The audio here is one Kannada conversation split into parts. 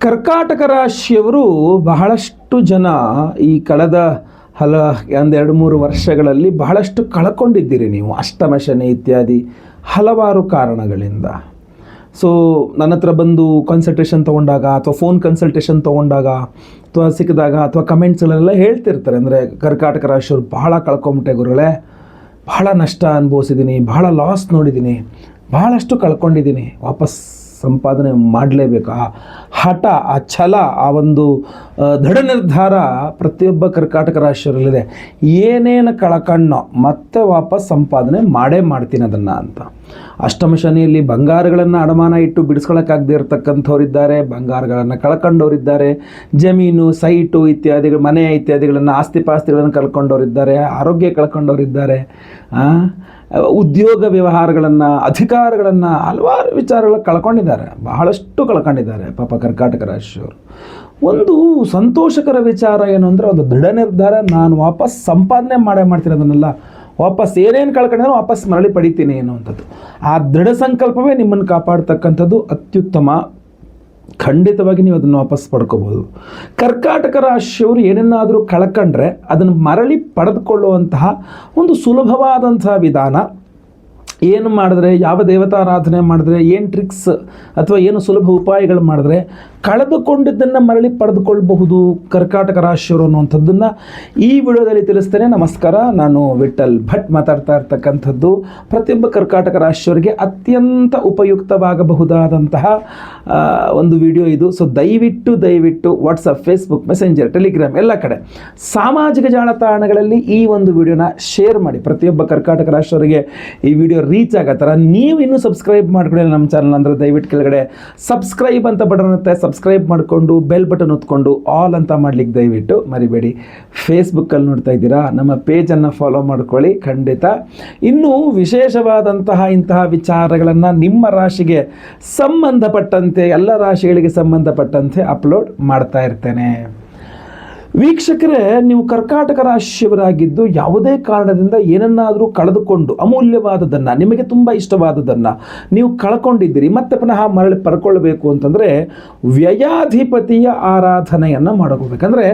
ಕರ್ಕಾಟಕ ರಾಶಿಯವರು ಬಹಳಷ್ಟು ಜನ ಈ ಕಳೆದ ಒಂದೆರಡು ಮೂರು ವರ್ಷಗಳಲ್ಲಿ ಬಹಳಷ್ಟು ಕಳ್ಕೊಂಡಿದ್ದೀರಿ ನೀವು. ಅಷ್ಟಮ ಶನಿ ಇತ್ಯಾದಿ ಹಲವಾರು ಕಾರಣಗಳಿಂದ. ಸೊ ನನ್ನ ಹತ್ರ ಬಂದು ಕನ್ಸಲ್ಟೇಷನ್ ತೊಗೊಂಡಾಗ ಅಥವಾ ಫೋನ್ ಕನ್ಸಲ್ಟೇಷನ್ ತೊಗೊಂಡಾಗ ಅಥವಾ ಸಿಕ್ಕಿದಾಗ ಅಥವಾ ಕಮೆಂಟ್ಸ್ಗಳೆಲ್ಲ ಹೇಳ್ತಿರ್ತಾರೆ, ಅಂದರೆ ಕರ್ಕಾಟಕ ರಾಶಿಯವರು ಬಹಳ ಕಳ್ಕೊಂಬಿಟ್ಟೆ ಗುರುಗಳೇ, ಬಹಳ ನಷ್ಟ ಅನುಭವಿಸಿದ್ದೀನಿ, ಬಹಳ ಲಾಸ್ ನೋಡಿದ್ದೀನಿ, ಬಹಳಷ್ಟು ಕಳ್ಕೊಂಡಿದ್ದೀನಿ, ವಾಪಸ್ ಸಂಪಾದನೆ ಮಾಡಲೇಬೇಕು. ಆ ಹಠ, ಆ ಛಲ, ಆ ಒಂದು ದೃಢ ನಿರ್ಧಾರ ಪ್ರತಿಯೊಬ್ಬ ಕರ್ಕಾಟಕ ರಾಶಿಯವರಲ್ಲಿದೆ. ಏನೇನು ಕಳ್ಕಣ್ಣೋ ಮತ್ತೆ ವಾಪಸ್ ಸಂಪಾದನೆ ಮಾಡೇ ಮಾಡ್ತೀನಿ ಅದನ್ನು ಅಂತ. ಅಷ್ಟಮ ಶನಿಯಲ್ಲಿ ಬಂಗಾರಗಳನ್ನು ಅಡಮಾನ ಇಟ್ಟು ಬಿಡಿಸ್ಕೊಳ್ಳೋಕ್ಕಾಗದೇ ಇರತಕ್ಕಂಥವ್ರಿದ್ದಾರೆ, ಬಂಗಾರಗಳನ್ನು ಕಳ್ಕೊಂಡವರಿದ್ದಾರೆ, ಜಮೀನು, ಸೈಟು ಇತ್ಯಾದಿಗಳು, ಮನೆ ಇತ್ಯಾದಿಗಳನ್ನು, ಆಸ್ತಿಪಾಸ್ತಿಗಳನ್ನು ಕಳ್ಕೊಂಡವರಿದ್ದಾರೆ, ಆರೋಗ್ಯ ಕಳ್ಕೊಂಡವರಿದ್ದಾರೆ, ಉದ್ಯೋಗ ವ್ಯವಹಾರಗಳನ್ನು, ಅಧಿಕಾರಗಳನ್ನು, ಹಲವಾರು ವಿಚಾರಗಳು ಕಳ್ಕೊಂಡಿದ್ದಾರೆ, ಬಹಳಷ್ಟು ಕಳ್ಕೊಂಡಿದ್ದಾರೆ ಪಾಪ ಕರ್ಕಾಟಕ ರಾಶಿಯವರು. ಒಂದು ಸಂತೋಷಕರ ವಿಚಾರ ಏನು ಅಂದರೆ, ಒಂದು ದೃಢ ನಿರ್ಧಾರ, ನಾನು ವಾಪಸ್ ಸಂಪಾದನೆ ಮಾಡ್ತೀನಿ, ಅದನ್ನೆಲ್ಲ ವಾಪಸ್ ಏನೇನು ಕಳ್ಕೊಂಡಿದ್ರೆ ವಾಪಸ್ ಮರಳಿ ಪಡಿತೀನಿ ಅನ್ನುವಂಥದ್ದು. ಆ ದೃಢ ಸಂಕಲ್ಪವೇ ನಿಮ್ಮನ್ನು ಕಾಪಾಡ್ತಕ್ಕಂಥದ್ದು ಅತ್ಯುತ್ತಮ. ಖಂಡಿತವಾಗಿ ನೀವು ಅದನ್ನು ವಾಪಸ್ ಪಡ್ಕೋಬೋದು. ಕರ್ಕಾಟಕ ರಾಶಿಯವರು ಏನನ್ನಾದರೂ ಕಳ್ಕೊಂಡ್ರೆ ಅದನ್ನು ಮರಳಿ ಪಡೆದುಕೊಳ್ಳುವಂತಹ ಒಂದು ಸುಲಭವಾದಂತಹ ವಿಧಾನ ಏನು ಮಾಡಿದ್ರೆ, ಯಾವ ದೇವತಾರಾಧನೆ ಮಾಡಿದ್ರೆ, ಏನು ಟ್ರಿಕ್ಸ್ ಅಥವಾ ಏನು ಸುಲಭ ಉಪಾಯಗಳು ಮಾಡಿದ್ರೆ ಕಳೆದುಕೊಂಡಿದ್ದನ್ನು ಮರಳಿ ಪಡೆದುಕೊಳ್ಳಬಹುದು ಕರ್ಕಾಟಕ ರಾಶಿಯವರು ಅನ್ನುವಂಥದ್ದನ್ನು ಈ ವಿಡಿಯೋದಲ್ಲಿ ತಿಳಿಸ್ತೇನೆ. ನಮಸ್ಕಾರ, ನಾನು ವಿಠಲ್ ಭಟ್ ಮಾತಾಡ್ತಾ ಇರ್ತಕ್ಕಂಥದ್ದು. ಪ್ರತಿಯೊಬ್ಬ ಕರ್ಕಾಟಕ ರಾಶಿಯವರಿಗೆ ಅತ್ಯಂತ ಉಪಯುಕ್ತವಾಗಬಹುದಾದಂತಹ ಒಂದು ವಿಡಿಯೋ ಇದು. ಸೊ ದಯವಿಟ್ಟು ವಾಟ್ಸಪ್, ಫೇಸ್ಬುಕ್, ಮೆಸೆಂಜರ್, ಟೆಲಿಗ್ರಾಮ್ ಎಲ್ಲ ಕಡೆ ಸಾಮಾಜಿಕ ಜಾಲತಾಣಗಳಲ್ಲಿ ಈ ಒಂದು ವಿಡಿಯೋನ ಶೇರ್ ಮಾಡಿ. ಪ್ರತಿಯೊಬ್ಬ ಕರ್ಕಾಟಕ ರಾಶಿಯವರಿಗೆ ಈ ವಿಡಿಯೋ ರೀಚ್ ಆಗೋ ಥರ ನೀವು ಇನ್ನೂ ಸಬ್ಸ್ಕ್ರೈಬ್ ಮಾಡ್ಕೊಳ್ಳಿ ನಮ್ಮ ಚಾನಲ್ ಅಂದರೆ ದಯವಿಟ್ಟು ಕೆಳಗಡೆ ಸಬ್ಸ್ಕ್ರೈಬ್ ಅಂತ ಬಟನ್ ಇರುತ್ತೆ, ಸಬ್ಸ್ಕ್ರೈಬ್ ಮಾಡಿಕೊಂಡು ಬೆಲ್ ಬಟನ್ ಒತ್ಕೊಂಡು ಆಲ್ ಅಂತ ಮಾಡ್ಲಿಕ್ಕೆ ದಯವಿಟ್ಟು ಮರಿಬೇಡಿ. ಫೇಸ್ಬುಕ್ಕಲ್ಲಿ ನೋಡ್ತಾ ಇದ್ದೀರಾ, ನಮ್ಮ ಪೇಜನ್ನು ಫಾಲೋ ಮಾಡ್ಕೊಳ್ಳಿ ಖಂಡಿತ. ಇನ್ನೂ ವಿಶೇಷವಾದಂತಹ ಇಂತಹ ವಿಚಾರಗಳನ್ನು ನಿಮ್ಮ ರಾಶಿಗೆ ಸಂಬಂಧಪಟ್ಟಂತೆ, ಎಲ್ಲ ರಾಶಿಗಳಿಗೆ ಸಂಬಂಧಪಟ್ಟಂತೆ ಅಪ್ಲೋಡ್ ಮಾಡ್ತಾ ಇರ್ತೇನೆ. ವೀಕ್ಷಕರೇ, ನೀವು ಕರ್ಕಾಟಕ ರಾಶಿಯವರಾಗಿದ್ದು ಯಾವುದೇ ಕಾರಣದಿಂದ ಏನನ್ನಾದರೂ ಕಳೆದುಕೊಂಡು ಅಮೂಲ್ಯವಾದದನ್ನು, ನಿಮಗೆ ತುಂಬ ಇಷ್ಟವಾದದನ್ನು ನೀವು ಕಳ್ಕೊಂಡಿದ್ದೀರಿ, ಮತ್ತೆ ಪುನಃ ಮರಳಿ ಪಡ್ಕೊಳ್ಬೇಕು ಅಂತಂದರೆ ವ್ಯಯಾಧಿಪತಿಯ ಆರಾಧನೆಯನ್ನು ಮಾಡ್ಕೋಬೇಕಂದ್ರೆ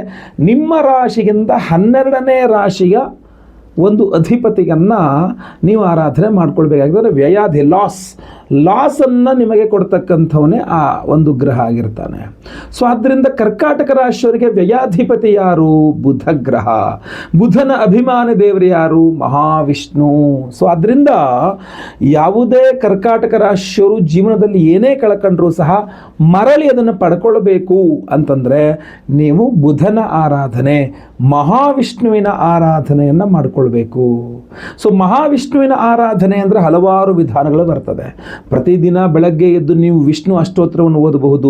ನಿಮ್ಮ ರಾಶಿಗಿಂತ 12ನೇ ರಾಶಿಯ ಒಂದು ಅಧಿಪತಿಯನ್ನು ನೀವು ಆರಾಧನೆ ಮಾಡ್ಕೊಳ್ಬೇಕಾಗಿದ್ದರೆ ವ್ಯಯಾಧಿ, ಲಾಸನ್ನು ನಿಮಗೆ ಕೊಡ್ತಕ್ಕಂಥವನೇ ಆ ಒಂದು ಗ್ರಹ ಆಗಿರ್ತಾನೆ. ಸೊ ಆದ್ದರಿಂದ ಕರ್ಕಾಟಕ ರಾಶಿಯವರಿಗೆ ವ್ಯಯಾಧಿಪತಿ ಯಾರು? ಬುಧ ಗ್ರಹ. ಬುಧನ ಅಭಿಮಾನಿ ದೇವರು ಯಾರು? ಮಹಾವಿಷ್ಣು. ಸೊ ಆದ್ದರಿಂದ ಯಾವುದೇ ಕರ್ಕಾಟಕ ರಾಶಿಯವರು ಜೀವನದಲ್ಲಿ ಏನೇ ಕಳ್ಕೊಂಡ್ರೂ ಸಹ ಮರಳಿ ಅದನ್ನು ಪಡ್ಕೊಳ್ಬೇಕು ಅಂತಂದರೆ ನೀವು ಬುಧನ ಆರಾಧನೆ, ಮಹಾವಿಷ್ಣುವಿನ ಆರಾಧನೆಯನ್ನು ಮಾಡಿಕೊಳ್ಬೇಕು. ಸೊ ಮಹಾವಿಷ್ಣುವಿನ ಆರಾಧನೆ ಅಂದರೆ ಹಲವಾರು ವಿಧಾನಗಳು ಬರ್ತದೆ. ಪ್ರತಿದಿನ ಬೆಳಗ್ಗೆ ಎದ್ದು ನೀವು ವಿಷ್ಣು ಅಷ್ಟೋತ್ತರವನ್ನು ಓದಬಹುದು.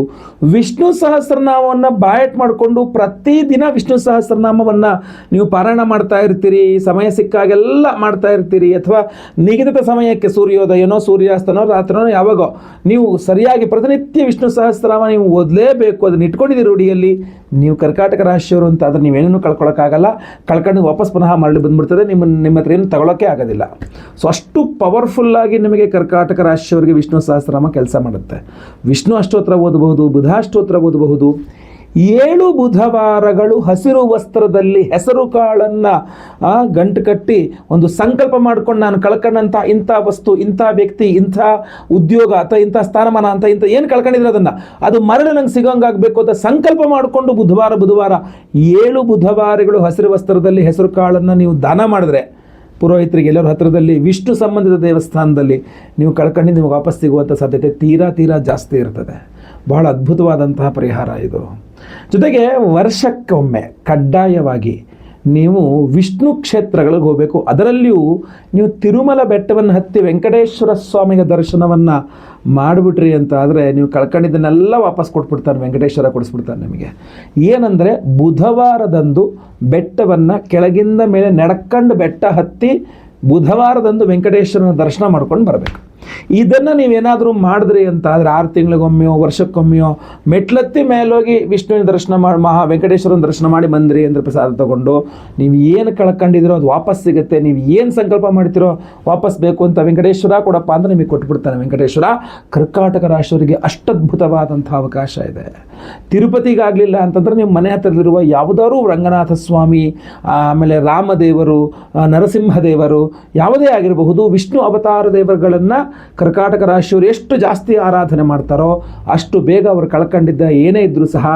ವಿಷ್ಣು ಸಹಸ್ರನಾಮವನ್ನು ಬಾಯಟ್ ಮಾಡಿಕೊಂಡು ಪ್ರತಿದಿನ ವಿಷ್ಣು ಸಹಸ್ರನಾಮವನ್ನು ನೀವು ಪಾರಾಯಣ ಮಾಡ್ತಾ ಇರ್ತೀರಿ, ಸಮಯ ಸಿಕ್ಕಾಗೆಲ್ಲ ಮಾಡ್ತಾ ಇರ್ತೀರಿ. ಅಥವಾ ನಿಗದಿತ ಸಮಯಕ್ಕೆ ಸೂರ್ಯೋದಯನೋ ಸೂರ್ಯಾಸ್ತನೋ ರಾತ್ರಿನೋ ಯಾವಾಗೋ ನೀವು ಸರಿಯಾಗಿ ಪ್ರತಿನಿತ್ಯ ವಿಷ್ಣು ಸಹಸ್ರನಾಮ ನೀವು ಓದಲೇಬೇಕು. ಅದನ್ನು ಇಟ್ಕೊಂಡಿದ್ದೀರಿ ರೂಢಿಯಲ್ಲಿ. ನೀವು ಕರ್ಕಾಟಕ ರಾಶಿಯವರು ಅಂತ ಆದರೆ ನೀವೇನೇನು ಕಳ್ಕೊಳ್ಳೋಕ್ಕಾಗಲ್ಲ. ಕಳ್ಕೊಂಡು ವಾಪಸ್ ಪುನಃ ಮರಳಿ ಬಂದುಬಿಡ್ತದೆ, ನಿಮ್ಮ ಹತ್ರ ಏನು ತಗೊಳ್ಳೋಕ್ಕೆ ಆಗೋದಿಲ್ಲ. ಸೊ ಅಷ್ಟು ಪವರ್ಫುಲ್ಲಾಗಿ ನಿಮಗೆ ಕರ್ಕಾಟಕ ರಾಶಿಯವರಿಗೆ ವಿಷ್ಣು ಸಹಸ್ರನಾಮ ಕೆಲಸ ಮಾಡುತ್ತೆ. ವಿಷ್ಣು ಅಷ್ಟೋತ್ತರ ಓದಬಹುದು, ಬುಧಾಷ್ಟೋತ್ತರ ಓದಬಹುದು. 7 ಬುಧವಾರಗಳು ಹಸಿರು ವಸ್ತ್ರದಲ್ಲಿ ಹೆಸರು ಕಾಳನ್ನು ಗಂಟು ಕಟ್ಟಿ ಒಂದು ಸಂಕಲ್ಪ ಮಾಡ್ಕೊಂಡು, ನಾನು ಕಳ್ಕೊಂಡಂಥ ಇಂಥ ವಸ್ತು, ಇಂಥ ವ್ಯಕ್ತಿ, ಇಂಥ ಉದ್ಯೋಗ ಅಥವಾ ಇಂಥ ಸ್ಥಾನಮಾನ ಅಂತ ಏನು ಕಳ್ಕೊಂಡಿದ್ರೆ ಅದು ಮರಳಿ ನಂಗೆ ಸಿಗೋಂಗಾಗಬೇಕು ಅಂತ ಸಂಕಲ್ಪ ಮಾಡಿಕೊಂಡು ಬುಧವಾರ 7 ಬುಧವಾರಗಳು ಹಸಿರು ವಸ್ತ್ರದಲ್ಲಿ ಹೆಸರು ಕಾಳನ್ನು ನೀವು ದಾನ ಮಾಡಿದ್ರೆ, ಪುರೋಹಿತರಿಗೆ ಎಲ್ಲರ ಹತ್ತಿರದಲ್ಲಿ ವಿಷ್ಣು ಸಂಬಂಧಿತ ದೇವಸ್ಥಾನದಲ್ಲಿ ನೀವು ಕಳ್ಕೊಂಡು ನಿಮಗೆ ವಾಪಸ್ ಸಿಗುವಂಥ ಸಾಧ್ಯತೆ ತೀರಾ ಜಾಸ್ತಿ ಇರ್ತದೆ. ಬಹಳ ಅದ್ಭುತವಾದಂತಹ ಪರಿಹಾರ ಇದು. ಜೊತೆಗೆ ವರ್ಷಕ್ಕೊಮ್ಮೆ ಕಡ್ಡಾಯವಾಗಿ ನೀವು ವಿಷ್ಣು ಕ್ಷೇತ್ರಗಳಿಗೆ ಹೋಗಬೇಕು. ಅದರಲ್ಲಿಯೂ ನೀವು ತಿರುಮಲ ಬೆಟ್ಟವನ್ನು ಹತ್ತಿ ವೆಂಕಟೇಶ್ವರ ಸ್ವಾಮಿಯ ದರ್ಶನವನ್ನು ಮಾಡಿಬಿಟ್ರಿ ಅಂತ ಆದರೆ ನೀವು ಕಳ್ಕೊಂಡಿದ್ದನ್ನೆಲ್ಲ ವಾಪಸ್ ಕೊಟ್ಬಿಡ್ತಾನೆ, ವೆಂಕಟೇಶ್ವರ ಕೊಡಿಸ್ಬಿಡ್ತಾನೆ ನಿಮಗೆ. ಏನಂದರೆ ಬುಧವಾರದಂದು ಬೆಟ್ಟವನ್ನು ಕೆಳಗಿಂದ ಮೇಲೆ ನಡ್ಕೊಂಡು ಬೆಟ್ಟ ಹತ್ತಿ ಬುಧವಾರದಂದು ವೆಂಕಟೇಶ್ವರನ ದರ್ಶನ ಮಾಡ್ಕೊಂಡು ಬರಬೇಕು. ಇದನ್ನು ನೀವೇನಾದರೂ ಮಾಡಿದ್ರಿ ಅಂತ ಆದರೆ 6 ತಿಂಗಳಿಗೊಮ್ಮೆಯೋ ವರ್ಷಕ್ಕೊಮ್ಮೆಯೋ ಮೆಟ್ಲತ್ತಿ ಮೇಲೋಗಿ ವಿಷ್ಣುವಿನ ದರ್ಶನ ಮಾಡಿ ವೆಂಕಟೇಶ್ವರನ ದರ್ಶನ ಮಾಡಿ ಬಂದ್ರಿ ಅಂದರೆ ಪ್ರಸಾದ ತಗೊಂಡು ನೀವು ಏನು ಕಳ್ಕೊಂಡಿದ್ದೀರೋ ಅದು ವಾಪಸ್ ಸಿಗುತ್ತೆ. ನೀವು ಏನು ಸಂಕಲ್ಪ ಮಾಡ್ತೀರೋ ವಾಪಸ್ ಬೇಕು ಅಂತ ವೆಂಕಟೇಶ್ವರ ಕೊಡಪ್ಪ ಅಂದರೆ ನಿಮಗೆ ಕೊಟ್ಬಿಡ್ತಾನೆ ವೆಂಕಟೇಶ್ವರ. ಕರ್ಕಾಟಕ ರಾಶಿಯವರಿಗೆ ಅಷ್ಟದ್ಭುತವಾದಂಥ ಅವಕಾಶ ಇದೆ. ತಿರುಪತಿಗಾಗಲಿಲ್ಲ ಅಂತಂದರೆ ನಿಮ್ಮ ಮನೆ ಹತ್ತಿರದಿರುವ ಯಾವುದಾದ್ರೂ ರಂಗನಾಥ ಸ್ವಾಮಿ, ಆಮೇಲೆ ರಾಮದೇವರು, ನರಸಿಂಹದೇವರು ಯಾವುದೇ ಆಗಿರಬಹುದು, ವಿಷ್ಣು ಅವತಾರ ದೇವರುಗಳನ್ನು ಕರ್ಕಾಟಕ ರಾಶಿಯವರು ಎಷ್ಟು ಜಾಸ್ತಿ ಆರಾಧನೆ ಮಾಡ್ತಾರೋ ಅಷ್ಟು ಬೇಗ ಅವರು ಕಳ್ಕೊಂಡಿದ್ದ ಏನೇ ಇದ್ದರೂ ಸಹ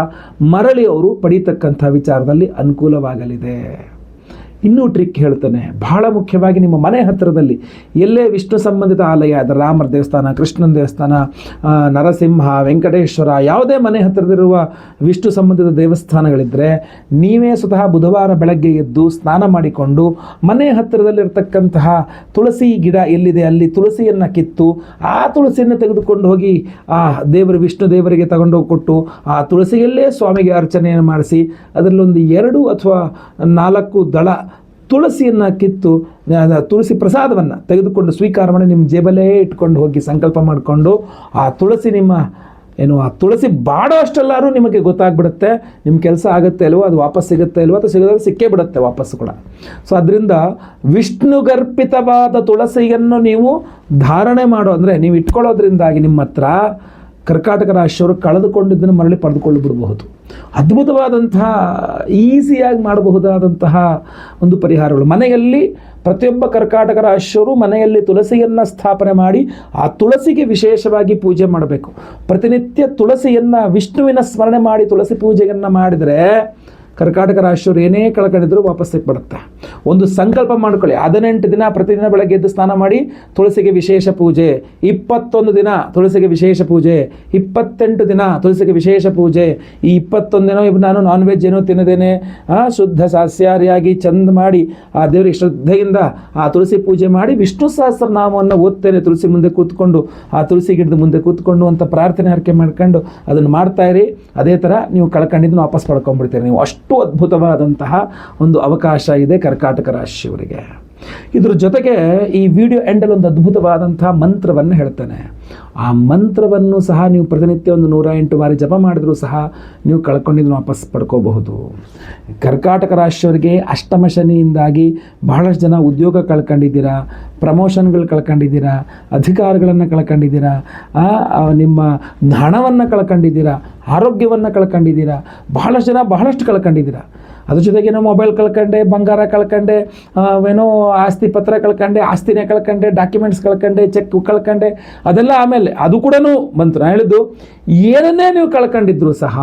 ಮರಳಿ ಅವರು ಪಡೀತಕ್ಕಂಥ ವಿಚಾರದಲ್ಲಿ ಅನುಕೂಲವಾಗಲಿದೆ. ಇನ್ನೂ ಟ್ರಿಕ್ ಹೇಳ್ತಾನೆ, ಬಹಳ ಮುಖ್ಯವಾಗಿ ನಿಮ್ಮ ಮನೆ ಹತ್ತಿರದಲ್ಲಿ ಎಲ್ಲೇ ವಿಷ್ಣು ಸಂಬಂಧಿತ ಆಲಯ, ಅದರ ರಾಮರ ದೇವಸ್ಥಾನ, ಕೃಷ್ಣನ ದೇವಸ್ಥಾನ, ನರಸಿಂಹ, ವೆಂಕಟೇಶ್ವರ, ಯಾವುದೇ ಮನೆ ಹತ್ತಿರದಿರುವ ವಿಷ್ಣು ಸಂಬಂಧಿತ ದೇವಸ್ಥಾನಗಳಿದ್ದರೆ ನೀವೇ ಸ್ವತಃ ಬುಧವಾರ ಬೆಳಗ್ಗೆ ಎದ್ದು ಸ್ನಾನ ಮಾಡಿಕೊಂಡು ಮನೆ ಹತ್ತಿರದಲ್ಲಿರ್ತಕ್ಕಂತಹ ತುಳಸಿ ಗಿಡ ಎಲ್ಲಿದೆ ಅಲ್ಲಿ ತುಳಸಿಯನ್ನು ಕಿತ್ತು ಆ ತುಳಸಿಯನ್ನು ತೆಗೆದುಕೊಂಡು ಹೋಗಿ ಆ ದೇವರು ವಿಷ್ಣು ದೇವರಿಗೆ ತಗೊಂಡೋಗಿ ಕೊಟ್ಟು ಆ ತುಳಸಿಯಲ್ಲೇ ಸ್ವಾಮಿಗೆ ಅರ್ಚನೆಯನ್ನು ಮಾಡಿಸಿ ಅದರಲ್ಲೊಂದು 2 ಅಥವಾ 4 ದಳ ತುಳಸಿಯನ್ನು ಕಿತ್ತು ತುಳಸಿ ಪ್ರಸಾದವನ್ನು ತೆಗೆದುಕೊಂಡು ಸ್ವೀಕಾರ ಮಾಡಿ ನಿಮ್ಮ ಜೇಬಲ್ಲೇ ಇಟ್ಕೊಂಡು ಹೋಗಿ ಸಂಕಲ್ಪ ಮಾಡಿಕೊಂಡು ಆ ತುಳಸಿ ಆ ತುಳಸಿ ಬಾಡೋ ಅಷ್ಟೆಲ್ಲರೂ ನಿಮಗೆ ಗೊತ್ತಾಗ್ಬಿಡುತ್ತೆ. ನಿಮ್ಮ ಕೆಲಸ ಆಗುತ್ತೆ ಅಲ್ವೋ, ಅದು ವಾಪಸ್ ಸಿಗುತ್ತೆ ಅಲ್ವೋ, ಅಥವಾ ಸಿಗೋದ್ರೆ ಸಿಕ್ಕೇ ಬಿಡುತ್ತೆ ವಾಪಸ್ಸು ಕೂಡ. ಸೊ ಅದರಿಂದ ವಿಷ್ಣುಗರ್ಪಿತವಾದ ತುಳಸಿಯನ್ನು ನೀವು ಧಾರಣೆ ಅಂದರೆ ನೀವು ಇಟ್ಕೊಳ್ಳೋದ್ರಿಂದಾಗಿ ನಿಮ್ಮ ಹತ್ರ ಕರ್ಕಾಟಕ ರಾಶಿಯವರು ಕಳೆದುಕೊಂಡಿದ್ದನ್ನು ಮರಳಿ ಪಡೆದುಕೊಳ್ಳಿಬಿಡಬಹುದು. ಅದ್ಭುತವಾದಂತಹ ಈಸಿಯಾಗಿ ಮಾಡಬಹುದಾದಂತಹ ಒಂದು ಪರಿಹಾರಗಳು. ಮನೆಯಲ್ಲಿ ಪ್ರತಿಯೊಬ್ಬ ಕರ್ಕಾಟಕ ರಾಶಿಯವರು ಮನೆಯಲ್ಲಿ ತುಳಸಿಯನ್ನು ಸ್ಥಾಪನೆ ಮಾಡಿ ಆ ತುಳಸಿಗೆ ವಿಶೇಷವಾಗಿ ಪೂಜೆ ಮಾಡಬೇಕು. ಪ್ರತಿನಿತ್ಯ ತುಳಸಿಯನ್ನು ವಿಷ್ಣುವಿನ ಸ್ಮರಣೆ ಮಾಡಿ ತುಳಸಿ ಪೂಜೆಯನ್ನು ಮಾಡಿದರೆ ಕರ್ಕಾಟಕ ರಾಶಿಯವರು ಏನೇ ಕಳ್ಕೊಂಡಿದ್ರು ವಾಪಸ್ ಸಿಕ್ಬಿಡುತ್ತೆ. ಒಂದು ಸಂಕಲ್ಪ ಮಾಡ್ಕೊಳ್ಳಿ, 18 ದಿನ ಪ್ರತಿದಿನ ಬೆಳಗ್ಗೆ ಎದ್ದು ಸ್ನಾನ ಮಾಡಿ ತುಳಸಿಗೆ ವಿಶೇಷ ಪೂಜೆ, 21 ದಿನ ತುಳಸಿಗೆ ವಿಶೇಷ ಪೂಜೆ, 28 ದಿನ ತುಳಸಿಗೆ ವಿಶೇಷ ಪೂಜೆ. ಈ 21 ದಿನ ನಾನು ನಾನ್ ವೆಜ್ ಏನೋ ತಿನ್ನದೇನೆ ಶುದ್ಧ ಸಸ್ಯಾಹಾರಿಯಾಗಿ ಚಂದ ಮಾಡಿ ಆ ದೇವರಿಗೆ ಶ್ರದ್ಧೆಯಿಂದ ಆ ತುಳಸಿ ಪೂಜೆ ಮಾಡಿ ವಿಷ್ಣು ಸಹಸ್ರನಾಮವನ್ನು ಓದ್ತೇನೆ ತುಳಸಿ ಮುಂದೆ ಕೂತ್ಕೊಂಡು, ಆ ತುಳಸಿ ಗಿಡದ ಮುಂದೆ ಕೂತ್ಕೊಂಡು ಅಂತ ಪ್ರಾರ್ಥನೆ ಹರಕೆ ಮಾಡ್ಕೊಂಡು ಅದನ್ನು ಮಾಡ್ತಾ ಇರಿ. ಅದೇ ಥರ ನೀವು ಕಳ್ಕೊಂಡಿದ್ದನ್ನು ವಾಪಸ್ ಪಡ್ಕೊಂಡ್ಬಿಡ್ತೀರಿ. ನೀವು ಅಷ್ಟು ಅದ್ಭುತವಾದಂತಹ ಒಂದು ಅವಕಾಶ ಇದೆ ಕರ್ಕಾಟಕ ರಾಶಿಯವರಿಗೆ. ಇದ್ರ ಜೊತೆಗೆ ಈ ವಿಡಿಯೋ ಎಂಡಲ್ಲಿ ಒಂದು ಅದ್ಭುತವಾದಂತಹ ಮಂತ್ರವನ್ನು ಹೇಳ್ತಾನೆ. ಆ ಮಂತ್ರವನ್ನು ಸಹ ನೀವು ಪ್ರತಿನಿತ್ಯ ಒಂದು 108 ಬಾರಿ ಜಪ ಮಾಡಿದರೂ ಸಹ ನೀವು ಕಳ್ಕೊಂಡಿದ್ದನ್ನು ವಾಪಸ್ ಪಡ್ಕೋಬಹುದು. ಕರ್ಕಾಟಕ ರಾಶಿಯವರಿಗೆ ಅಷ್ಟಮ ಶನಿಯಿಂದಾಗಿ ಬಹಳಷ್ಟು ಜನ ಉದ್ಯೋಗ ಕಳ್ಕೊಂಡಿದ್ದೀರಾ, ಪ್ರಮೋಷನ್ಗಳು ಕಳ್ಕೊಂಡಿದ್ದೀರಾ, ಅಧಿಕಾರಗಳನ್ನು ಕಳ್ಕೊಂಡಿದ್ದೀರಾ, ನಿಮ್ಮ ಹಣವನ್ನು ಕಳ್ಕೊಂಡಿದ್ದೀರಾ, ಆರೋಗ್ಯವನ್ನು ಕಳ್ಕೊಂಡಿದ್ದೀರಾ, ಬಹಳಷ್ಟು ಜನ ಬಹಳಷ್ಟು ಕಳ್ಕೊಂಡಿದ್ದೀರಾ. ಅದ್ರ ಜೊತೆಗೆ ಮೊಬೈಲ್ ಕಳ್ಕೊಂಡೆ, ಬಂಗಾರ ಕಳ್ಕೊಂಡೆ, ಏನೋ ಆಸ್ತಿ ಪತ್ರ ಕಳ್ಕೊಂಡೆ, ಆಸ್ತಿನೇ ಕಳ್ಕೊಂಡೆ, ಡಾಕ್ಯುಮೆಂಟ್ಸ್ ಕಳ್ಕೊಂಡೆ, ಚೆಕ್ ಕಳ್ಕೊಂಡೆ, ಅದೆಲ್ಲ ಆಮೇಲೆ ಅದು ಕೂಡ ಬಂತು. ನಾನು ಹೇಳಿದ್ದು ಏನನ್ನೇ ನೀವು ಕಳ್ಕೊಂಡಿದ್ರು ಸಹ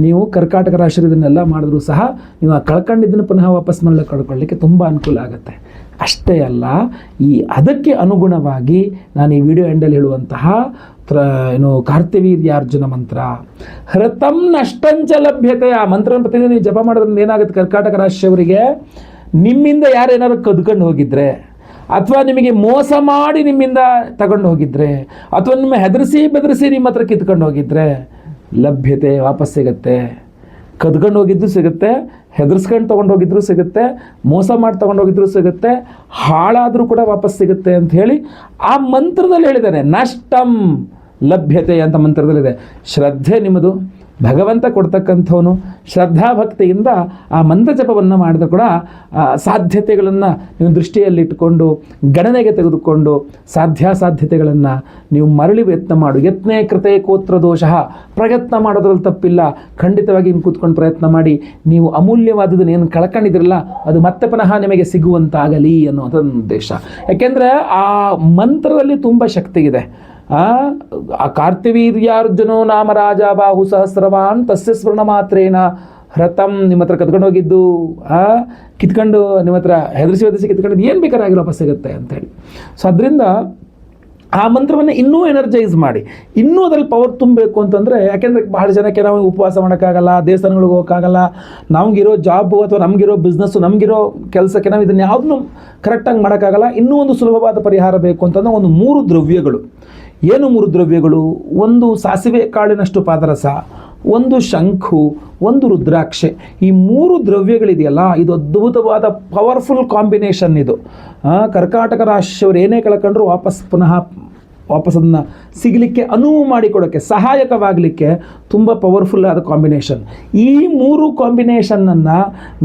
ನೀವು ಕರ್ಕಾಟಕ ರಾಶಿ ಇದನ್ನೆಲ್ಲ ಮಾಡಿದ್ರು ಸಹ ನೀವು ಆ ಕಳ್ಕೊಂಡಿದ್ದನ್ನು ಪುನಃ ವಾಪಸ್ ಮರಳಿ ಕಳ್ಕೊಳ್ಳಿಕ್ಕೆ ತುಂಬ ಅನುಕೂಲ ಆಗುತ್ತೆ. ಅಷ್ಟೇ ಅಲ್ಲ, ಅದಕ್ಕೆ ಅನುಗುಣವಾಗಿ ನಾನು ಈ ವಿಡಿಯೋ ಎಂಡಲ್ಲಿ ಹೇಳುವಂತಹ ಕಾರ್ತಿವೀರ್ಯಾರ್ಜುನ ಮಂತ್ರ, ಹೃತಂ ನಷ್ಟಂಚ ಲಭ್ಯತೆ. ಆ ಮಂತ್ರ ಪ್ರತಿದಿನ ನೀವು ಜಪ ಮಾಡೋದ್ರಿಂದ ಏನಾಗುತ್ತೆ ಕರ್ಕಾಟಕ ರಾಶಿಯವರಿಗೆ, ನಿಮ್ಮಿಂದ ಯಾರೇನಾದ್ರು ಕದ್ಕೊಂಡು ಹೋಗಿದ್ರೆ, ಅಥವಾ ನಿಮಗೆ ಮೋಸ ಮಾಡಿ ನಿಮ್ಮಿಂದ ತಗೊಂಡು ಹೋಗಿದ್ರೆ, ಅಥವಾ ನಿಮ್ಮ ಬೆದರಿಸಿ ನಿಮ್ಮ ಹತ್ರ ಕಿತ್ಕೊಂಡು ಹೋಗಿದ್ರೆ ಲಭ್ಯತೆ ವಾಪಸ್ ಸಿಗುತ್ತೆ. ಕದ್ಕೊಂಡು ಹೋಗಿದ್ದು ಸಿಗುತ್ತೆ, ಹೆದರ್ಸ್ಕೊಂಡು ತೊಗೊಂಡೋಗಿದ್ರು ಸಿಗುತ್ತೆ, ಮೋಸ ಮಾಡಿ ತೊಗೊಂಡೋಗಿದ್ರು ಸಿಗುತ್ತೆ, ಹಾಳಾದರೂ ಕೂಡ ವಾಪಸ್ ಸಿಗುತ್ತೆ ಅಂತ ಹೇಳಿ ಆ ಮಂತ್ರದಲ್ಲಿ ಹೇಳಿದ್ದಾರೆ. ನಷ್ಟಂ ಲಭ್ಯತೆ ಅಂತ ಮಂತ್ರದಲ್ಲಿದೆ. ಶ್ರದ್ಧೆ ನಿಮ್ಮದು, ಭಗವಂತ ಕೊಡ್ತಕ್ಕಂಥವನು, ಶ್ರದ್ಧಾಭಕ್ತಿಯಿಂದ ಆ ಮಂತ್ರ ಜಪವನ್ನು ಮಾಡಿದ ಕೂಡ ಸಾಧ್ಯತೆಗಳನ್ನು ನೀವು ದೃಷ್ಟಿಯಲ್ಲಿಟ್ಟುಕೊಂಡು ಗಣನೆಗೆ ತೆಗೆದುಕೊಂಡು ಸಾಧ್ಯಾಸಾಧ್ಯತೆಗಳನ್ನು ನೀವು ಮರಳಿ ಯತ್ನೇ ಕೃತೆ ಕೋತ್ರ ದೋಷ. ಪ್ರಯತ್ನ ಮಾಡೋದ್ರಲ್ಲಿ ತಪ್ಪಿಲ್ಲ. ಖಂಡಿತವಾಗಿ ನೀವು ಕೂತ್ಕೊಂಡು ಪ್ರಯತ್ನ ಮಾಡಿ ನೀವು ಅಮೂಲ್ಯವಾದದನ್ನು ಏನು ಕಳ್ಕೊಂಡಿದ್ರಲ್ಲ ಅದು ಮತ್ತೆ ಪುನಃ ನಿಮಗೆ ಸಿಗುವಂತಾಗಲಿ ಅನ್ನೋದು ಉದ್ದೇಶ. ಯಾಕೆಂದರೆ ಆ ಮಂತ್ರದಲ್ಲಿ ತುಂಬ ಶಕ್ತಿ ಇದೆ. ಆ ಕಾರ್ತಿವೀರ್ಯಾರ್ಜುನೋ ನಾಮ ರಾಜ ಬಾಹು ಸಹಸ್ರವಾನ್ ತಸ್ಯ ಸ್ಮರಣ ಮಾತ್ರೇನ ಹೃತಂ. ನಿಮ್ಮ ಹತ್ರ ಕತ್ಕೊಂಡು ಹೋಗಿದ್ದು ಕಿತ್ಕೊಂಡು ನಿಮ್ಮ ಹತ್ರ ಹೆದರಿಸಿ ಕಿತ್ಕೊಂಡಿದ್ದು ಏನು ಬೇಕಾರಾಗಿರೋ ವಾಪಸ್ ಸಿಗುತ್ತೆ ಅಂತೇಳಿ. ಸೊ ಅದರಿಂದ ಆ ಮಂತ್ರವನ್ನು ಇನ್ನೂ ಎನರ್ಜೈಸ್ ಮಾಡಿ, ಇನ್ನೂ ಅದರಲ್ಲಿ ಪವರ್ ತುಂಬಬೇಕು ಅಂತಂದರೆ, ಯಾಕೆಂದರೆ ಬಹಳ ಜನಕ್ಕೆ ನಾವು ಉಪವಾಸ ಮಾಡೋಕ್ಕಾಗಲ್ಲ, ದೇವಸ್ಥಾನಗಳಿಗೆ ಹೋಗೋಕ್ಕಾಗಲ್ಲ, ನಮಗಿರೋ ಜಾಬು ಅಥವಾ ನಮಗಿರೋ ಬಿಸ್ನೆಸ್ಸು, ನಮಗಿರೋ ಕೆಲಸಕ್ಕೆ ನಾವು ಇದನ್ನು ಯಾವುದನ್ನು ಕರೆಕ್ಟಾಗಿ ಮಾಡೋಕ್ಕಾಗಲ್ಲ. ಇನ್ನೂ ಒಂದು ಸುಲಭವಾದ ಪರಿಹಾರ ಬೇಕು ಅಂತಂದರೆ ಒಂದು 3 ದ್ರವ್ಯಗಳು. ಏನು 3 ದ್ರವ್ಯಗಳು? ಒಂದು ಸಾಸಿವೆ ಕಾಳಿನಷ್ಟು ಪಾದರಸ, ಒಂದು ಶಂಖು, ಒಂದು ರುದ್ರಾಕ್ಷೆ. ಈ 3 ದ್ರವ್ಯಗಳಿದೆಯಲ್ಲ, ಇದು ಅದ್ಭುತವಾದ ಪವರ್ಫುಲ್ ಕಾಂಬಿನೇಷನ್. ಇದು ಕರ್ಕಾಟಕ ರಾಶಿಯವರು ಏನೇ ಕಳ್ಕೊಂಡ್ರು ವಾಪಸ್ ಪುನಃ ವಾಪಸ್ ಅದನ್ನು ಸಿಗಲಿಕ್ಕೆ ಅನುವು ಮಾಡಿಕೊಡೋಕ್ಕೆ ಸಹಾಯಕವಾಗಲಿಕ್ಕೆ ತುಂಬ ಪವರ್ಫುಲ್ ಆದ ಕಾಂಬಿನೇಷನ್. ಈ 3 ಕಾಂಬಿನೇಷನ್ನನ್ನು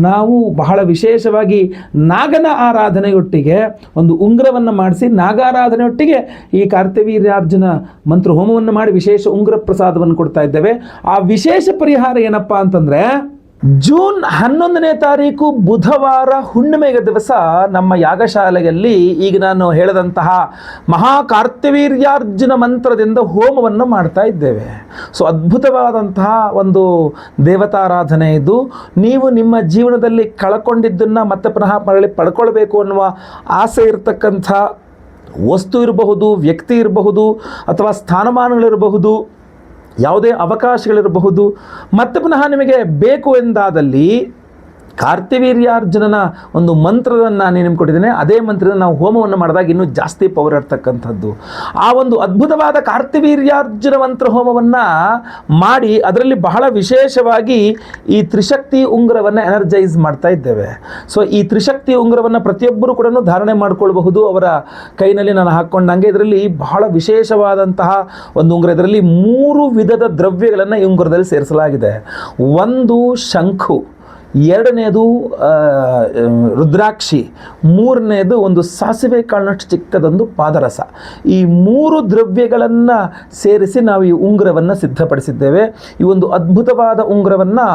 ನಾವು ಬಹಳ ವಿಶೇಷವಾಗಿ ನಾಗನ ಆರಾಧನೆಯೊಟ್ಟಿಗೆ ಒಂದು ಉಂಗುರವನ್ನು ಮಾಡಿಸಿ ನಾಗಾರಾಧನೆಯೊಟ್ಟಿಗೆ ಈ ಕಾರ್ತ್ಯವೀರ್ಯಾರ್ಜುನ ಮಂತ್ರ ಹೋಮವನ್ನು ಮಾಡಿ ವಿಶೇಷ ಉಂಗುರ ಪ್ರಸಾದವನ್ನು ಕೊಡ್ತಾ ಇದ್ದೇವೆ. ಆ ವಿಶೇಷ ಪರಿಹಾರ ಏನಪ್ಪ ಅಂತಂದರೆ, ಜೂನ್ 11ನೇ ತಾರೀಕು ಬುಧವಾರ ಹುಣ್ಣಿಮೆಯ ದಿವಸ ನಮ್ಮ ಯಾಗಶಾಲೆಯಲ್ಲಿ ಈಗ ನಾನು ಹೇಳಿದಂತಹ ಮಹಾ ಕಾರ್ತ್ಯವೀರ್ಯಾರ್ಜುನ ಮಂತ್ರದಿಂದ ಹೋಮವನ್ನು ಮಾಡ್ತಾ ಇದ್ದೇವೆ. ಸೊ ಅದ್ಭುತವಾದಂತಹ ಒಂದು ದೇವತಾರಾಧನೆ ಇದು. ನೀವು ನಿಮ್ಮ ಜೀವನದಲ್ಲಿ ಕಳ್ಕೊಂಡಿದ್ದನ್ನು ಮತ್ತೆ ಪುನಃ ಮರಳಿ ಪಡ್ಕೊಳ್ಬೇಕು ಅನ್ನುವ ಆಸೆ ಇರತಕ್ಕಂಥ ವಸ್ತು ಇರಬಹುದು, ವ್ಯಕ್ತಿ ಇರಬಹುದು, ಅಥವಾ ಸ್ಥಾನಮಾನಗಳಿರಬಹುದು, ಯಾವುದೇ ಅವಕಾಶಗಳಿರಬಹುದು, ಮತ್ತೆ ಪುನಃ ನಿಮಗೆ ಬೇಕು ಎಂದಾದಲ್ಲಿ ಕಾರ್ತ್ಯವೀರ್ಯಾರ್ಜುನನ ಒಂದು ಮಂತ್ರವನ್ನು ನಾನು ನಿಮ್ಗೆ ಕೊಟ್ಟಿದ್ದೇನೆ. ಅದೇ ಮಂತ್ರದಿಂದ ನಾವು ಹೋಮವನ್ನು ಮಾಡಿದಾಗ ಇನ್ನೂ ಜಾಸ್ತಿ ಪವರ್ ಇರ್ತಕ್ಕಂಥದ್ದು. ಆ ಒಂದು ಅದ್ಭುತವಾದ ಕಾರ್ತ್ಯವೀರ್ಯಾರ್ಜುನ ಮಂತ್ರ ಹೋಮವನ್ನು ಮಾಡಿ ಅದರಲ್ಲಿ ಬಹಳ ವಿಶೇಷವಾಗಿ ಈ ತ್ರಿಶಕ್ತಿ ಉಂಗುರವನ್ನು ಎನರ್ಜೈಸ್ ಮಾಡ್ತಾ ಇದ್ದೇವೆ. ಸೊ ಈ ತ್ರಿಶಕ್ತಿ ಉಂಗುರವನ್ನು ಪ್ರತಿಯೊಬ್ಬರು ಕೂಡ ಧಾರಣೆ ಮಾಡಿಕೊಳ್ಬಹುದು. ಅವರ ಕೈನಲ್ಲಿ ನಾನು ಹಾಕ್ಕೊಂಡಂಗೆ ಇದರಲ್ಲಿ ಬಹಳ ವಿಶೇಷವಾದಂತಹ ಒಂದು ಉಂಗುರ. ಇದರಲ್ಲಿ 3 ವಿಧದ ದ್ರವ್ಯಗಳನ್ನು ಈ ಉಂಗುರದಲ್ಲಿ ಸೇರಿಸಲಾಗಿದೆ. ಒಂದು ಶಂಖು, ಎರಡನೇದು ರುದ್ರಾಕ್ಷಿ, ಮೂರನೇದು ಒಂದು ಸಾಸಿವೆ ಕಾಳಿನಷ್ಟು ಚಿಕ್ಕದೊಂದು ಪಾದರಸ. ಈ 3 ದ್ರವ್ಯಗಳನ್ನು ಸೇರಿಸಿ ನಾವು ಈ ಉಂಗುರವನ್ನು ಸಿದ್ಧಪಡಿಸಿದ್ದೇವೆ. ಈ ಒಂದು ಅದ್ಭುತವಾದ ಉಂಗುರವನ್ನು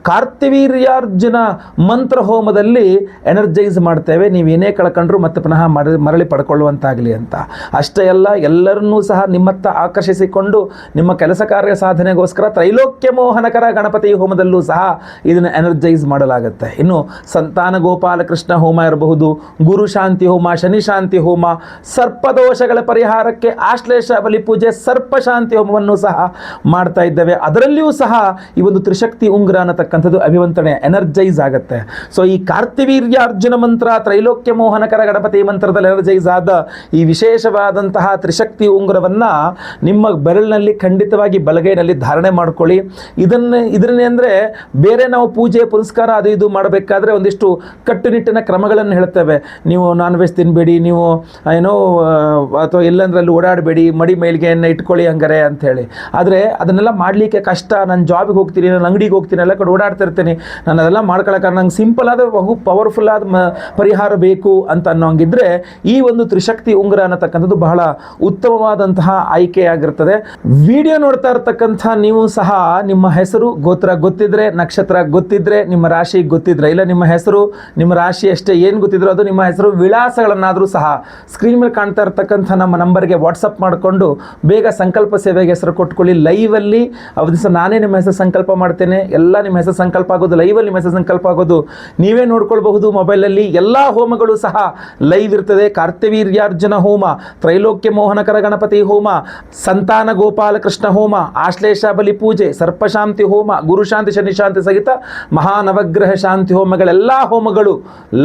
ಕಾರ್ತ್ಯವೀರ್ಯಾರ್ಜುನ ಮಂತ್ರ ಹೋಮದಲ್ಲಿ ಎನರ್ಜೈಸ್ ಮಾಡ್ತೇವೆ. ನೀವೇನೇ ಕಳ್ಕೊಂಡ್ರು ಮತ್ತೆ ಪುನಃ ಮರಳಿ ಪಡ್ಕೊಳ್ಳುವಂತಾಗಲಿ ಅಂತ. ಅಷ್ಟೇ ಅಲ್ಲ, ಎಲ್ಲರನ್ನೂ ಸಹ ನಿಮ್ಮತ್ತ ಆಕರ್ಷಿಸಿಕೊಂಡು ನಿಮ್ಮ ಕೆಲಸ ಕಾರ್ಯ ಸಾಧನೆಗೋಸ್ಕರ ತ್ರೈಲೋಕ್ಯ ಮೋಹನಕರ ಗಣಪತಿ ಹೋಮದಲ್ಲೂ ಸಹ ಇದನ್ನು ಎನರ್ಜೈಸ್ ಮಾಡಲಾಗುತ್ತೆ. ಇನ್ನು ಸಂತಾನ ಗೋಪಾಲ ಕೃಷ್ಣ ಹೋಮ ಇರಬಹುದು, ಗುರು ಶಾಂತಿ ಹೋಮ, ಶನಿ ಶಾಂತಿ ಹೋಮ, ಸರ್ಪದೋಷಗಳ ಪರಿಹಾರಕ್ಕೆ ಆಶ್ಲೇಷ ಬಲಿ ಪೂಜೆ, ಸರ್ಪ ಶಾಂತಿ ಹೋಮವನ್ನು ಸಹ ಮಾಡ್ತಾ ಇದ್ದೇವೆ. ಅದರಲ್ಲಿಯೂ ಸಹ ಈ ಒಂದು ತ್ರಿಶಕ್ತಿ ಉಂಗುರ ಅನ್ನತಕ್ಕಂಥದ್ದು ಅಭಿವಂತನೆ ಎನರ್ಜೈಸ್ ಆಗುತ್ತೆ. ಸೊ ಈ ಕಾರ್ತ್ಯವೀರ್ಯಾರ್ಜುನ ಮಂತ್ರ, ತ್ರೈಲೋಕ್ಯ ಮೋಹನಕರ ಗಣಪತಿ ಮಂತ್ರದಲ್ಲಿ ಎನರ್ಜೈಸ್ ಆದ ಈ ವಿಶೇಷವಾದಂತಹ ತ್ರಿಶಕ್ತಿ ಉಂಗುರವನ್ನು ನಿಮ್ಮ ಬೆರಳಿನಲ್ಲಿ ಖಂಡಿತವಾಗಿ ಬಲಗೈನಲ್ಲಿ ಧಾರಣೆ ಮಾಡ್ಕೊಳ್ಳಿ. ಇದನ್ನೇ ಅಂದರೆ ಬೇರೆ ನಾವು ಪೂಜೆ ಪುನಸ್ಕಾರ ಅದು ಇದು ಮಾಡಬೇಕಾದ್ರೆ ಒಂದಿಷ್ಟು ಕಟ್ಟುನಿಟ್ಟಿನ ಕ್ರಮಗಳನ್ನು ಹೇಳ್ತೇವೆ. ನೀವು ನಾನ್ ವೆಜ್ ತಿನ್ನಬೇಡಿ, ನೀವು ಏನೋ ಅಥವಾ ಎಲ್ಲಂದ್ರಲ್ಲಿ ಓಡಾಡಬೇಡಿ, ಮಡಿ ಮೈಲಿಗೆಯನ್ನು ಇಟ್ಕೊಳ್ಳಿ ಹಂಗಾರೆ ಅಂಥೇಳಿ. ಆದರೆ ಅದನ್ನೆಲ್ಲ ಮಾಡಲಿಕ್ಕೆ ಕಷ್ಟ. ನಾನು ಜಾಬಿಗೆ ಹೋಗ್ತೀನಿ, ನಾನು ಅಂಗಡಿಗೆ ಹೋಗ್ತೀನಿ, ಎಲ್ಲ ಕಡೆ ಓಡಾಡ್ತಾ ಇರ್ತೀನಿ, ನಾನು ಅದೆಲ್ಲ ಮಾಡ್ಕೊಳ್ಳೋಕೆ ನಂಗೆ ಸಿಂಪಲ್ ಆದ ಬಹು ಪವರ್ಫುಲ್ ಆದ ಪರಿಹಾರ ಬೇಕು ಅಂತ ಅನ್ನೋಂಗಿದ್ರೆ ಈ ಒಂದು ತ್ರಿಶಕ್ತಿ ಉಂಗುರ ಅನ್ನತಕ್ಕಂಥದ್ದು ಬಹಳ ಉತ್ತಮವಾದಂತಹ ಆಯ್ಕೆಯಾಗಿರ್ತದೆ. ವಿಡಿಯೋ ನೋಡ್ತಾ ಇರ್ತಕ್ಕಂಥ ನೀವು ಸಹ ನಿಮ್ಮ ಹೆಸರು ಗೋತ್ರ ಗೊತ್ತಿದ್ರೆ, ನಕ್ಷತ್ರ ಗೊತ್ತಿದ್ರೆ, ನಿಮ್ಮ ರಾಶಿ ಗೊತ್ತಿದ್ರೆ, ಇಲ್ಲ ನಿಮ್ಮ ಹೆಸರು ನಿಮ್ಮ ರಾಶಿ ಅಷ್ಟೇ ಏನು ಗೊತ್ತಿದ್ರು ಅದು ನಿಮ್ಮ ಹೆಸರು ವಿಳಾಸಗಳನ್ನಾದರೂ ಸಹ ಸ್ಕ್ರೀನ್ ಮೇಲೆ ಕಾಣ್ತಾ ಇರ್ತಕ್ಕಂಥ ನಮ್ಮ ನಂಬರ್ಗೆ ವಾಟ್ಸಪ್ ಮಾಡಿಕೊಂಡು ಬೇಗ ಸಂಕಲ್ಪ ಸೇವೆಗೆ ಹೆಸರು ಕೊಟ್ಕೊಳ್ಳಿ. ಲೈವಲ್ಲಿ ಅವತ್ತು ದಿವಸ ನಾನೇ ನಿಮ್ಮ ಹೆಸರು ಸಂಕಲ್ಪ ಮಾಡ್ತೇನೆ. ಎಲ್ಲ ನಿಮ್ಮ ಹೆಸರು ಸಂಕಲ್ಪ ಆಗೋದು ಲೈವಲ್ಲಿ, ನಿಮ್ಮ ಹೆಸರು ಸಂಕಲ್ಪ ಆಗೋದು ನೀವೇ ನೋಡ್ಕೊಳ್ಬಹುದು ಮೊಬೈಲಲ್ಲಿ. ಎಲ್ಲ ಹೋಮಗಳು ಸಹ ಲೈವ್ ಇರ್ತದೆ. ಕಾರ್ತ್ಯವೀರ್ಯಾರ್ಜುನ ಹೋಮ, ತ್ರೈಲೋಕ್ಯ ಮೋಹನಕರ ಗಣಪತಿ ಹೋಮ, ಸಂತಾನ ಗೋಪಾಲ ಕೃಷ್ಣ ಹೋಮ, ಆಶ್ಲೇಷ ಬಲಿ ಪೂಜೆ, ಸರ್ಪಶಾಂತಿ ಹೋಮ, ಗುರುಶಾಂತಿ ಶನಿ ಶಾಂತಿ ಸಹಿತ ಮಹಾನವಗ್ರಹ ಶಾಂತಿ ಹೋಮಗಳೆಲ್ಲ ಹೋಮಗಳು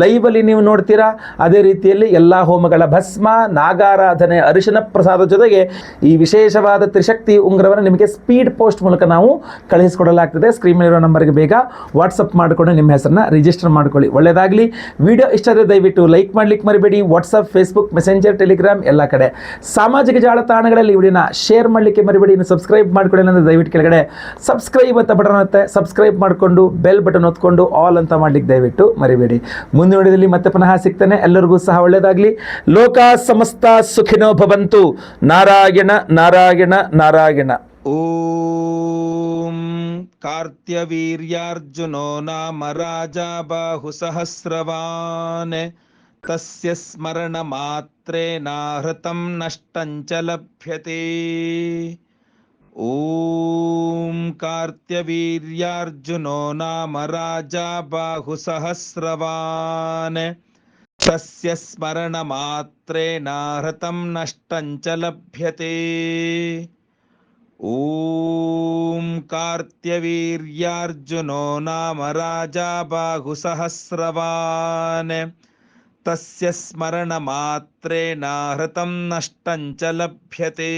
ಲೈವಲ್ಲಿ ನೀವು ನೋಡ್ತೀರಾ. ಅದೇ ರೀತಿಯಲ್ಲಿ ಎಲ್ಲ ಹೋಮಗಳ ಭಸ್ಮ, ನಾಗಾರಾಧನೆ, ಅರಿಶಿನ ಪ್ರಸಾದ ಜೊತೆಗೆ ಈ ವಿಶೇಷವಾದ ತ್ರಿಶಕ್ತಿ ಉಂಗುರವನ್ನು ನಿಮಗೆ ಸ್ಪೀಡ್ ಪೋಸ್ಟ್ ಮೂಲಕ ನಾವು ಕಳುಹಿಸಿಕೊಡಲಾಗ್ತದೆ. ಸ್ಕ್ರೀನ್ ಮೇಲಿರೋ ನಂಬರ್ಗೆ ಬೇಗ ವಾಟ್ಸಪ್ ಮಾಡಿಕೊಂಡು ನಿಮ್ಮ ಹೆಸರನ್ನ ರಿಜಿಸ್ಟರ್ ಮಾಡ್ಕೊಳ್ಳಿ. ಒಳ್ಳೆಯದಾಗಲಿ. ವಿಡಿಯೋ ಇಷ್ಟ ಆದರೆ ದಯವಿಟ್ಟು ಲೈಕ್ ಮಾಡ್ಲಿಕ್ಕೆ ಮರಿಬೇಡಿ. ವಾಟ್ಸಪ್, ಫೇಸ್ಬುಕ್, ಮೆಸೆಂಜರ್, ಟೆಲಿಗ್ರಾಮ್ ಎಲ್ಲ ಕಡೆ ಸಾಮಾಜಿಕ ಜಾಲತಾಣಗಳಲ್ಲಿ ವಿಡಿಯೋನ ಶೇರ್ ಮಾಡಲಿಕ್ಕೆ ಮರಿಬೇಡಿ. ಇನ್ನು ಸಬ್ಸ್ಕ್ರೈಬ್ ಮಾಡ್ಕೊಳ್ಳಿ ಅಂದರೆ ದಯವಿಟ್ಟು ಕೆಳಗಡೆ ಸಬ್ಸ್ಕ್ರೈಬ್ ಅಂತ ಬಟನ್ ಇರುತ್ತೆ, ಸಬ್ಸ್ಕ್ರೈಬ್ ಮಾಡಿಕೊಂಡು ಬೆಲ್ ಬಟನ್ ಒತ್ಕೊಂಡು ಆಲ್ ಅಂತ ಮಾಡ್ಲಿಕ್ಕೆ ದಯವಿಟ್ಟು ಮರಿಬೇಡಿ. ಮುಂದಿನ ವಿಡಿಯೋದಲ್ಲಿ ಮತ್ತೆ ಪುನಃ ಸಿಗ್ತಾನೆ. ಎಲ್ಲರಿಗೂ ಸಹ ಒಳ್ಳೆಯದಾಗಲಿ. ಲೋಕ ಸಮಸ್ತ ಸುಖಿನೋ ಭವಂತು. ನಾರಾಯಣ ನಾರಾಯಣ ನಾರಾಯಣ. ಓಂ ಕಾರ್ತ್ಯವೀರ್ಯಾರ್ಜುನೋ ನಾಮ ರಾಜ ಬಾಹು ಸಹಸ್ರವಾನ್ ತಸ್ಯ ಸ್ಮರಣ ಮಾತ್ರೇಣ ಹೃತಂ ನಷ್ಟಂಚ ಲಭ್ಯತೆ. ಓಂ ಕಾರ್ತ್ಯವೀರ್ಯಾರ್ಜುನೋ ನಾಮ ರಾಜ ಬಾಹು ಸಹಸ್ರವಾನ್ ತಸ್ಯ ಸ್ಮರಣ ಮಾತ್ರೇಣ ಹೃತಂ ನಷ್ಟಂಚ ಲಭ್ಯತೆ. ಓಂ ಕಾರ್ತ್ಯವೀರ್ಯಾರ್ಜುನೋ ನಾಮ ರಾಜ ಬಾಹು ಸಹಸ್ರವಾನ್ ತಸ್ಯ ಸ್ಮರಣ ಮಾತ್ರೇಣ ಹೃತಂ ನಷ್ಟಂಚ ಲಭ್ಯತೆ.